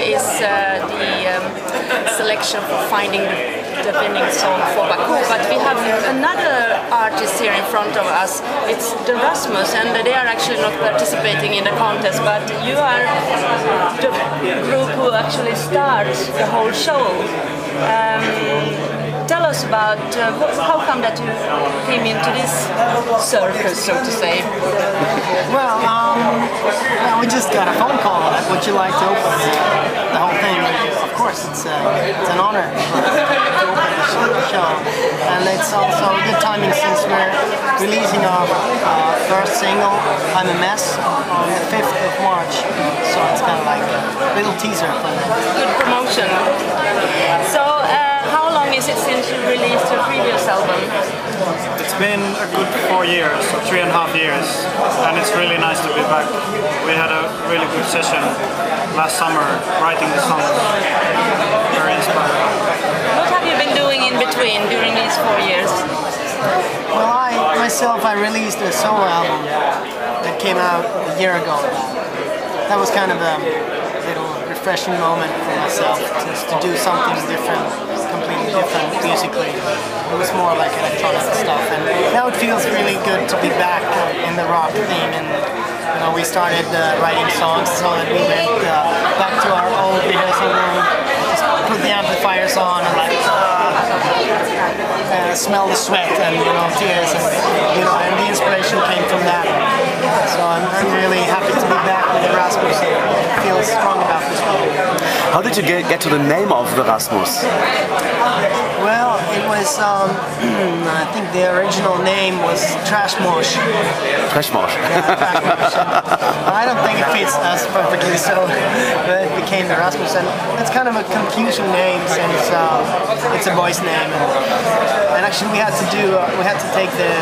is the selection for finding the winning song for Baku, but we have another artist here in front of us. It's the Rasmus, and they are actually not participating in the contest, but you are the group who actually starts the whole show. Tell us about how come that you came into this circus, so to say. Well, we just got a phone call. Would you like to open the whole thing? Of course, it's an honor to open the show, and it's also good timing since we're releasing our first single, "I'm a Mess," on the 5th of March. So it's kind of like a little teaser for that. Good promotion. So. How long is it since you released your previous album? It's been a good 4 years, or 3.5 years, and it's really nice to be back. We had a really good session last summer writing the song. Very inspiring. What have you been doing in between during these 4 years? Well, I released a solo album that came out a year ago. That was kind of a little refreshing moment for myself, just to do something different. Completely different musically. It was more like electronic stuff, and now it feels really good to be back in the rock theme. And we started writing songs so that we went back to our old rehearsal room, just put the amplifiers on, and like smell the sweat and tears, and and the inspiration came from that. So I'm really happy to be back with Rasmus. I feel strong about this one. How did you get to the name of the Rasmus? Well, it was, I think the original name was Trashmosh. Trashmosh. Yeah, Trashmosh. I don't think it fits us perfectly, so but it became the Rasmus. And it's kind of a confusing name since it's a boy's name. And actually we had to take the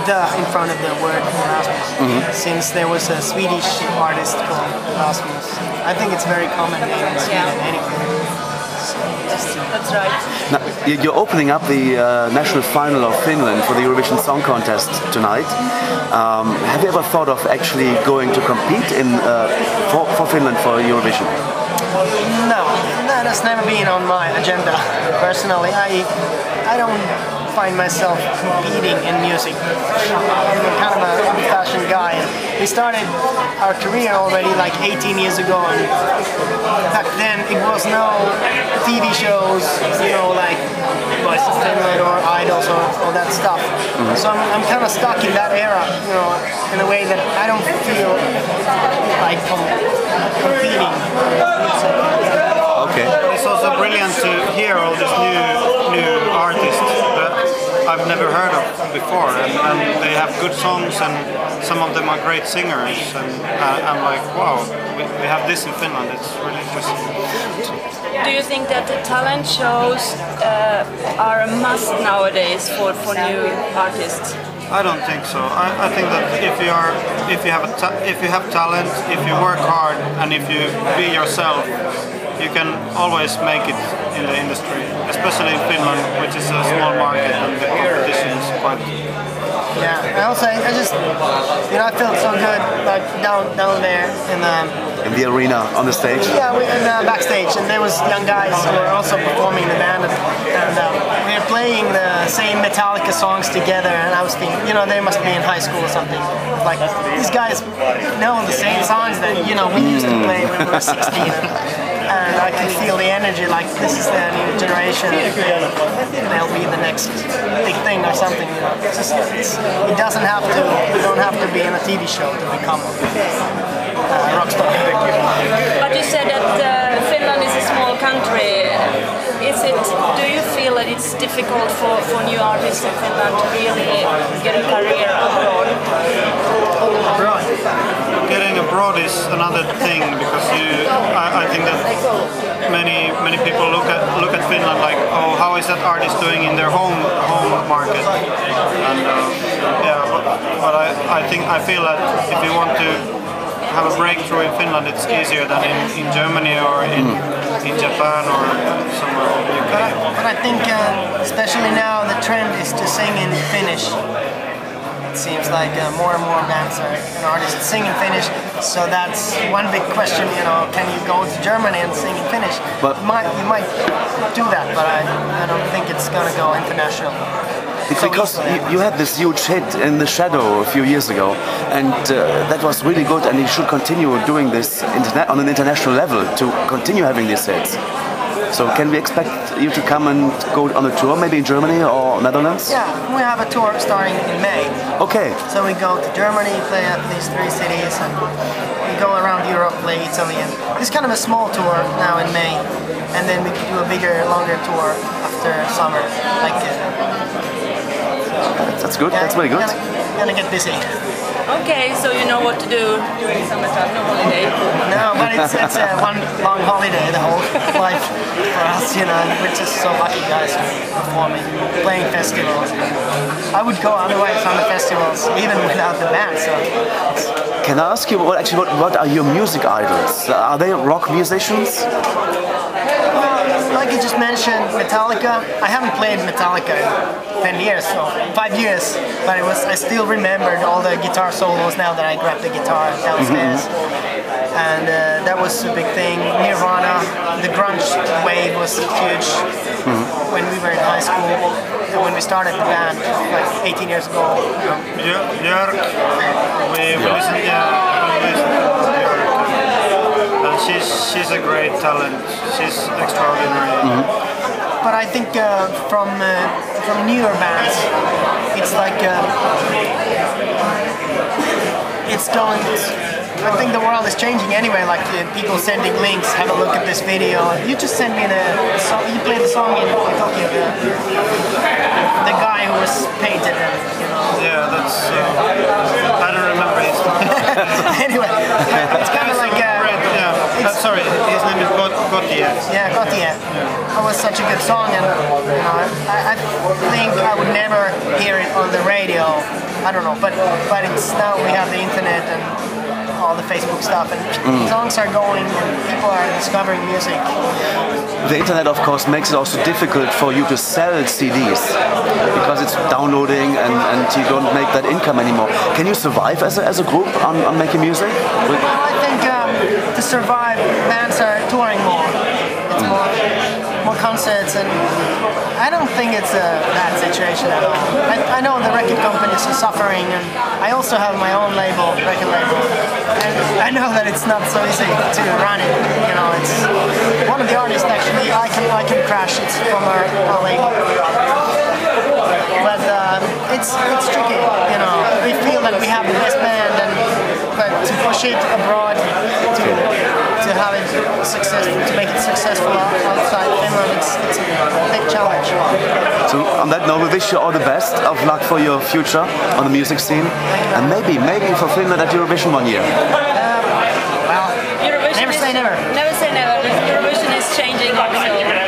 in front of the word Rasmus, since there was a Swedish artist called Rasmus. I think it's a very common name in Sweden anyway. That's right. Now, you're opening up the national final of Finland for the Eurovision Song Contest tonight. Have you ever thought of actually going to compete for Finland for Eurovision? No, that has never been on my agenda. Personally, I don't find myself competing in music. I'm kind of a old-fashioned guy. We started our career already like 18 years ago, and back then it was no TV shows, like Voice of Finland or Idols or all that stuff. So I'm kind of stuck in that era, in a way that I don't feel like competing. Okay. It's also brilliant to hear all these new artists that I've never heard of before, and they have good songs, and some of them are great singers, and I'm like, wow, we have this in Finland. It's really interesting. Do you think that the talent shows are a must nowadays for new artists? I don't think so. I think that if you have talent, if you work hard, and if you be yourself, you can always make it in the industry, especially in Finland, which is a small market and the competition is quite. Yeah, I also I felt so good like down there in the arena on the stage. Yeah, we in backstage, and there was young guys who were also performing in the band, and we were playing the same Metallica songs together, and I was thinking, they must be in high school or something. Like these guys know the same songs that we used to play when we were 16. And I can feel the energy, like this is the new generation. They'll be the next big thing or something. You don't have to be in a TV show to become a rock star. But you said that Finland is a small country. Do you feel that it's difficult for new artists in Finland to really get a career abroad? Getting abroad is another thing, because I think that many people look at Finland like, oh, how is that artist doing in their home market? And but I feel that if you want to have a breakthrough in Finland, it's easier than in Germany or in Japan or somewhere in the UK. But I think especially now the trend is to sing in Finnish. It seems like more and more bands and artists sing in Finnish. So that's one big question, you know, can you go to Germany and sing in Finnish? But you might do that, but I don't think it's gonna go international. it's because you had this huge hit in The Shadow a few years ago, and that was really good, and you should continue doing this on an international level to continue having these hits. So can we expect you to come and go on a tour, maybe in Germany or Netherlands? Yeah, we have a tour starting in May. Okay. So we go to Germany, play at these 3 cities, and we go around Europe, play Italy. And it's kind of a small tour now in May, and then we do a bigger, longer tour after summer. That's good. Yeah, that's very good. Gonna get busy. Okay, so you know what to do during summertime, no holiday. No, but it's one long holiday, the whole life for us, you know. We're just so lucky guys performing, playing festivals. I would go otherwise on the festivals, even without the band. So. Can I ask you, what are your music idols? Are they rock musicians? Like you just mentioned, Metallica. I haven't played Metallica in 10 years, so 5 years, but I still remembered all the guitar solos now that I grabbed the guitar downstairs. And that was a big thing. Nirvana, the grunge wave was huge when we were in high school, and when we started the band like 18 years ago. Björk, we listened to Björk. And she's a great talent. She's extraordinary. But I think from newer bands, it's like it's going. I think the world is changing anyway. Like people sending links. Have a look at this video. You just sent me the song. You played the song in Tokyo. The guy who was painted. You know. Yeah, that's. I don't remember his name. Anyway, it's kind of like. Sorry, his name is Gautier. Yeah, Gautier. That was such a good song, and you know, I think I would never hear it on the radio. I don't know, but it's now we have the internet and all the Facebook stuff, and songs are going, and people are discovering music. The internet, of course, makes it also difficult for you to sell CDs because it's downloading and you don't make that income anymore. Can you survive as a group on making music? Well, I think to survive, bands are touring more. It's more concerts, and I don't think it's a bad situation at all. I know the record companies are suffering, and I also have my own record label, and I know that it's not so easy to run it. You know, it's one of the artists actually. I can crash. It's from our label, but it's tricky. You know, we feel that we have the best band, but to push it abroad, to have it successful, to make it successful outside Finland, it's a big challenge. So on that note, we wish you all the best of luck for your future on the music scene, and maybe for Finland at Eurovision one year. Well, Eurovision never say never. Never say never. Eurovision is changing also.